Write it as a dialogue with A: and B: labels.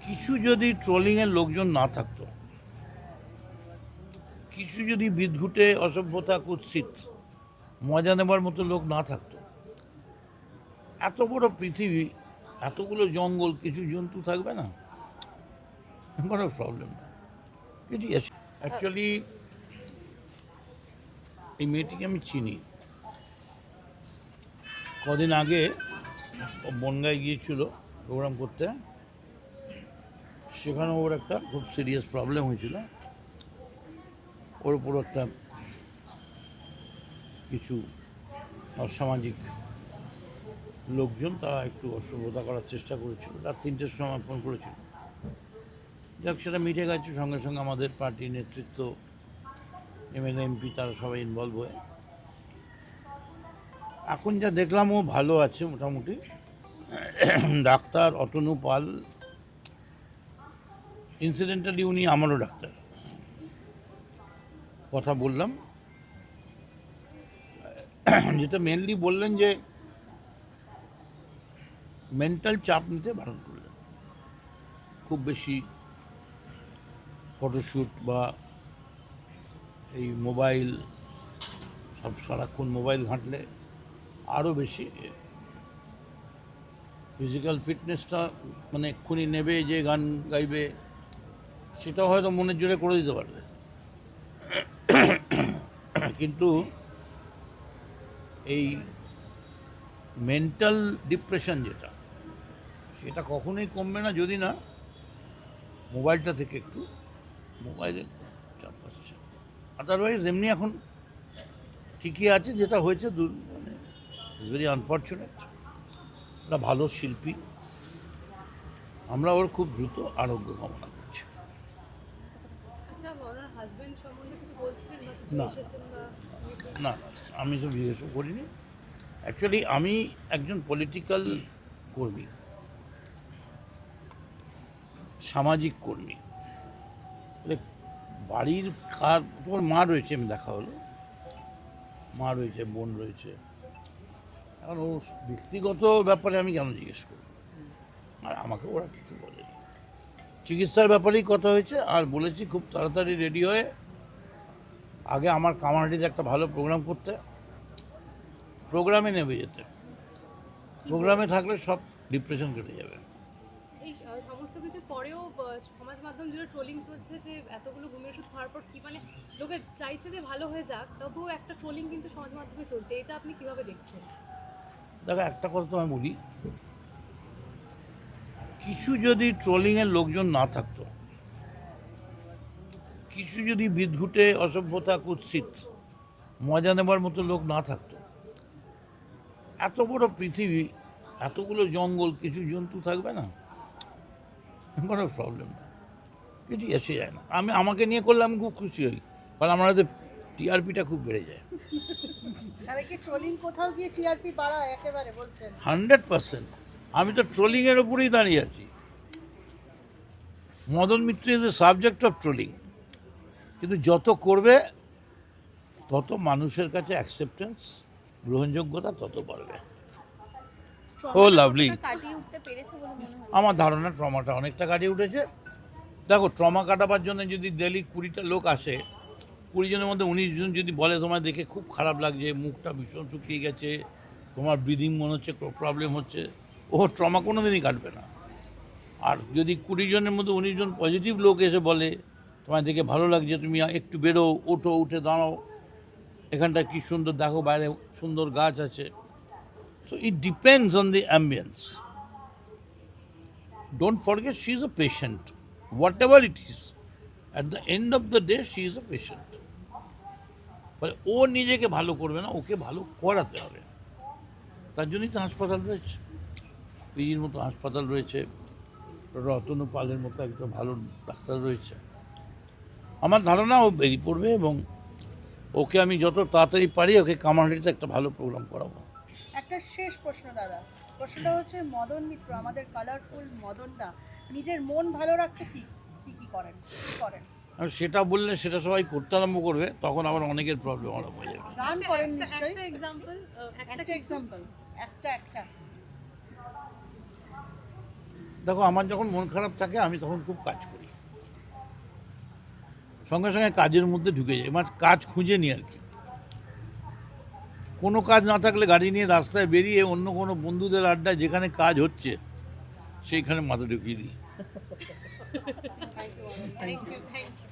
A: কিছু যদি ট্রোলিংয়ের লোকজন না থাকতো, কিছু যদি বিদঘুটে অসভ্যতা কুৎসিত মজা নেবার মতো লোক না থাকতো, এত বড় পৃথিবী, এতগুলো জঙ্গল, কিছু জন্তু থাকবে না? কোনো প্রবলেম না। কিন্তু অ্যাকচুয়ালি এই মেয়েটিকে আমি চিনি। কদিন আগে ও বনগাঁয় গিয়েছিল প্রোগ্রাম করতে, সেখানে ওর একটা খুব সিরিয়াস প্রবলেম হয়েছিল। ওর উপর একটা কিছু অসামাজিক লোকজন তারা একটু অসভ্যতা করার চেষ্টা করেছিল। রাত 3টের সময় ফোন করেছিল। যাক, সেটা মিটে গেছে। সঙ্গে সঙ্গে আমাদের পার্টির নেতৃত্ব, এমএলএ, এমপি তারা সবাই ইনভলভ হয়ে এখন যা দেখলাম ও ভালো আছে মোটামুটি। ডাক্তার অতনু পাল, ইনসিডেন্টালি উনি আমারও ডাক্তার, কথা বললাম। যেটা মেনলি বললেন যে মেন্টাল চাপ নিতে বারণ করলেন। খুব বেশি ফটোশ্যুট বা এই মোবাইল, সব সারাক্ষণ মোবাইল ঘাঁটলে আরও বেশি ফিজিক্যাল ফিটনেসটা মানে এক্ষুনি নেবে, যে গান গাইবে সেটাও হয়তো মনের জোরে করে দিতে পারবে, কিন্তু এই মেন্টাল ডিপ্রেশন যেটা, সেটা কখনোই কমবে না যদি না মোবাইলটা থেকে একটু মোবাইলে চাপ আসছে। আদারওয়াইজ এমনি এখন ঠিকই আছে। যেটা হয়েছে মানে ইটস ভেরি আনফর্চুনেট। একটা ভালো শিল্পী, আমরা ওর খুব দ্রুত আরোগ্য কামনা করছি।
B: আচ্ছা, ওনার হাজবেন্ড সম্বন্ধে কিছু বলছিলেন বা কিছু
A: না
B: এসেছেন বা
A: না না, আমি তো জিজ্ঞেসও করিনি। অ্যাকচুয়ালি আমি একজন পলিটিক্যাল কর্মী, সামাজিক কর্মী। মানে বাড়ির কার, তোমার মা রয়েছে, আমি দেখা হলো, মা রয়েছে, বোন রয়েছে। এখন ও ব্যক্তিগত ব্যাপারে আমি কেন জিজ্ঞেস করব? আর আমাকে ওরা কিছু বলেনি। চিকিৎসার ব্যাপারেই কথা হয়েছে, আর বলেছি খুব তাড়াতাড়ি রেডি হয়ে আগে আমার কামারহাটিতে একটা ভালো প্রোগ্রাম করতে, প্রোগ্রামে নেমে যেতে। প্রোগ্রামে থাকলে সব ডিপ্রেশন কেটে যাবে।
B: এই সমস্ত কিছুর পরেও সমাজ মাধ্যম জুড়ে ট্রোলিং চলছে যে এতগুলো ঘুমের ওষুধ খাওয়ার পর কি মানে লোকে চাইছে যে ভালো হয়ে যাক, তবুও একটা ট্রোলিং কিন্তু সমাজ মাধ্যমে চলছে। এটা আপনি কিভাবে দেখছেন?
A: দেখো, একটা কথা তো আমি বলি, কিছু যদি ট্রোলিংয়ের লোকজন না থাকতো, কিছু যদি বিদঘুটে অসভ্যতা কুৎসিত মজা নেবার মতো লোক না থাকতো, এত বড় পৃথিবী, এতগুলো জঙ্গল, কিছু জন্তু থাকবে না? কোনো প্রবলেম না। কিছু এসে যায় না। আমাকে নিয়ে করলে আমি খুব খুশি হই, কারণ আমাদের টিআরপিটা খুব বেড়ে যায়।
C: তাহলে কি ট্রোলিং কোথাও গিয়ে টিআরপি বাড়ায় একেবারে বলছেন?
A: 100%। আমি তো ট্রোলিংয়ের উপরেই দাঁড়িয়ে আছি। Madan Mitra is a subject of trolling, কিন্তু যত করবে তত মানুষের কাছে অ্যাকসেপ্টেন্স, গ্রহণযোগ্যতা তত বাড়বে। ও লাভলি।
D: কাটিয়ে উঠতে পেরেছে বলে মনে হয়?
A: আমার ধারণা ট্রমাটা অনেকটা কাটিয়ে উঠেছে। দেখো, ট্রমা কাটাবার জন্য যদি ডেলি 20টা লোক আসে, 20 জনের মধ্যে 19 জন যদি বলে তোমায় দেখে খুব খারাপ লাগছে, মুখটা ভীষণ শুকিয়ে গেছে, তোমার ব্রিদিং মনে হচ্ছে প্রবলেম হচ্ছে, ও ট্রমা কোনো দিনই কাটবে না। আর যদি 20 জনের মধ্যে 19 জন পজিটিভ লোক এসে বলে তোমায় দেখে ভালো লাগছে, তুমি একটু বেরো, ওঠো, উঠে দাঁড়াও, এখানটা কি সুন্দর দেখো, বাইরে সুন্দর গাছ আছে। So it depends on the ambience. Don't forget, she is a patient, what ever it is, at the end of the day she is a patient. ফলে ও নিজেকে ভালো করবে না, ওকে ভালো করাতে হবে। তার জন্যই তো হাসপাতাল রয়েছে, পিজির মতো হাসপাতাল রয়েছে, রতনু পালের মতো একটা ভালো ডাক্তার রয়েছে। আমার ধারণা ও বেরিয়ে পড়বে, এবং ওকে আমি যত তাড়াতাড়ি পারি ওকে কামারহাটিতে একটা ভালো প্রোগ্রাম করাবো।
C: একটা শেষ প্রশ্ন দাদা, প্রশ্নটা হচ্ছে মদন মিত্র, আমাদের কালারফুল মদনদা নিজের মন ভালো রাখতে কি কি করেন, কি করেন?
A: আর সেটা বললে সেটা সবাই করতে আরম্ভ করবে, তখন আবার অনেকের প্রবলেম আরম্ভ হয়ে যাবে।
C: গান করেন নিশ্চয়ই?
B: একটা এক্সাম্পল,
C: একটা এক্সাম্পল, একটা
A: দেখো, আমার যখন মন খারাপ থাকে আমি তখন খুব কাজ করি, সঙ্গে সঙ্গে কাজের মধ্যে ঢুকে যাই, মানে কাজ খুঁজে নিই আর কি। কোনো কাজ না থাকলে গাড়ি নিয়ে রাস্তায় বেরিয়ে অন্য কোনো বন্ধুদের আড্ডায় যেখানে কাজ হচ্ছে সেইখানে মাথা ঢুকিয়ে দিই।
B: Thank you.